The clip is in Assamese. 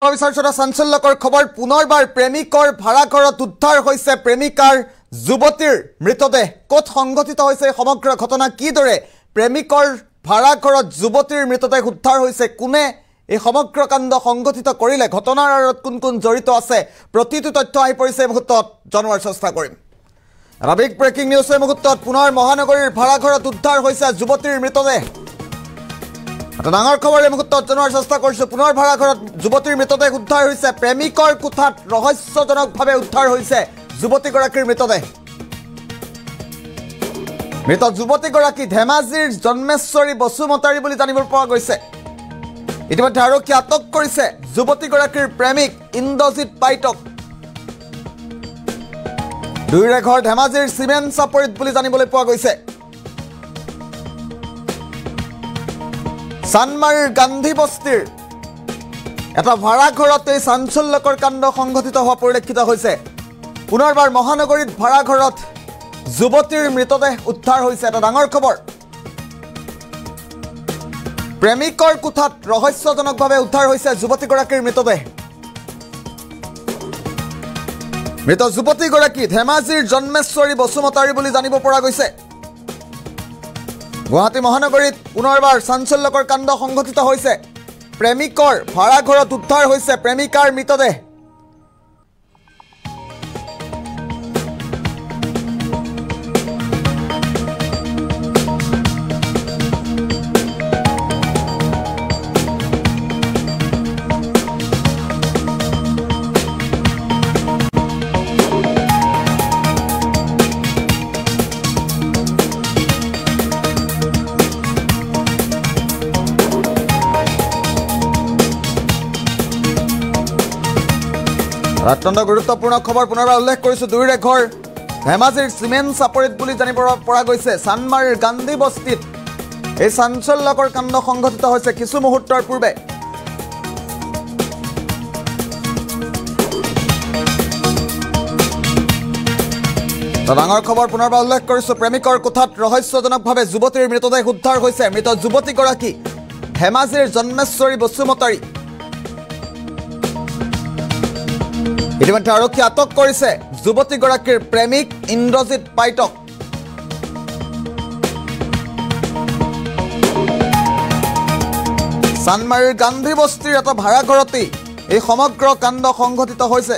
বিচাৰচনা চাঞ্চল্যকৰ খবৰ পুনৰবাৰ প্ৰেমিকৰ ভাড়াঘৰত উদ্ধাৰ হৈছে প্ৰেমিকাৰ যুৱতীৰ মৃতদেহ ক'ত সংঘটিত হৈছে সমগ্ৰ ঘটনা কিদৰে প্ৰেমিকৰ ভাড়াঘৰত যুৱতীৰ মৃতদেহ উদ্ধাৰ হৈছে কোনে এই সমগ্ৰ কাণ্ড সংঘটিত কৰিলে ঘটনাৰ আঁৰত কোন কোন জড়িত আছে প্ৰতিটো তথ্য আহি পৰিছে এই মুহূৰ্তত জনোৱাৰ চেষ্টা কৰিম ৰাবিক ব্ৰেকিং নিউজ এই মুহূৰ্তত পুনৰ মহানগৰীৰ ভাড়াঘৰত উদ্ধাৰ হৈছে যুৱতীৰ মৃতদেহ এটা ডাঙৰ খবৰ এই মুহূৰ্তত জনোৱাৰ চেষ্টা কৰিছো পুনৰ ভাড়াঘৰত যুৱতীৰ মৃতদেহ উদ্ধাৰ হৈছে প্ৰেমিকৰ কোঠাত ৰহস্যজনকভাৱে উদ্ধাৰ হৈছে যুৱতীগৰাকীৰ মৃতদেহ মৃত যুৱতীগৰাকী ধেমাজিৰ জন্মেশ্বৰী বসুমতাৰী বুলি জানিব পৰা গৈছে ইতিমধ্যে আৰক্ষীয়ে আটক কৰিছে যুৱতীগৰাকীৰ প্ৰেমিক ইন্দ্ৰজিৎ পাইটক দুয়োৰে ঘৰ ধেমাজিৰ চিমেণ্ট চাপৰিত বুলি জানিবলৈ পোৱা গৈছে চানমাৰীৰ গান্ধী বস্তিৰ এটা ভাড়াঘৰত এই চাঞ্চল্যকৰ কাণ্ড সংঘটিত হোৱা পৰিলক্ষিত হৈছে পুনৰবাৰ মহানগৰীত ভাড়াঘৰত যুৱতীৰ মৃতদেহ উদ্ধাৰ হৈছে এটা ডাঙৰ খবৰ প্ৰেমিকৰ কোঠাত ৰহস্যজনকভাৱে উদ্ধাৰ হৈছে যুৱতীগৰাকীৰ মৃতদেহ মৃত যুৱতীগৰাকী ধেমাজিৰ জন্মেশ্বৰী বসুমতাৰী বুলি জানিব পৰা গৈছে গুৱাহাটী মহানগৰীত পুনৰবাৰ চাঞ্চল্যকৰ কাণ্ড সংঘটিত হৈছে প্ৰেমিকৰ ভাড়াঘৰত উদ্ধাৰ হৈছে প্ৰেমিকাৰ মৃতদেহ অত্যন্ত গুৰুত্বপূৰ্ণ খবৰ পুনৰবাৰ উল্লেখ কৰিছোঁ দুয়োৰে ঘৰ ধেমাজিৰ চিমেণ্ট চাপৰিত বুলি জানিব পৰা গৈছে চানমাৰীৰ গান্ধী বস্তিত এই চাঞ্চল্যকৰ কাণ্ড সংঘটিত হৈছে কিছু মুহূৰ্তৰ পূৰ্বে ডাঙৰ খবৰ পুনৰবাৰ উল্লেখ কৰিছোঁ প্ৰেমিকৰ কোঠাত ৰহস্যজনকভাৱে যুৱতীৰ মৃতদেহ উদ্ধাৰ হৈছে মৃত যুৱতীগৰাকী ধেমাজিৰ জন্মেশ্বৰী বসুমতাৰী ইতিমধ্যে আৰক্ষীয়ে আটক কৰিছে যুৱতীগৰাকীৰ প্ৰেমিক ইন্দ্ৰজিৎ পাইটক চানমাৰীৰ গান্ধী বস্তিৰ এটা ভাড়াঘৰতেই এই সমগ্ৰ কাণ্ড সংঘটিত হৈছে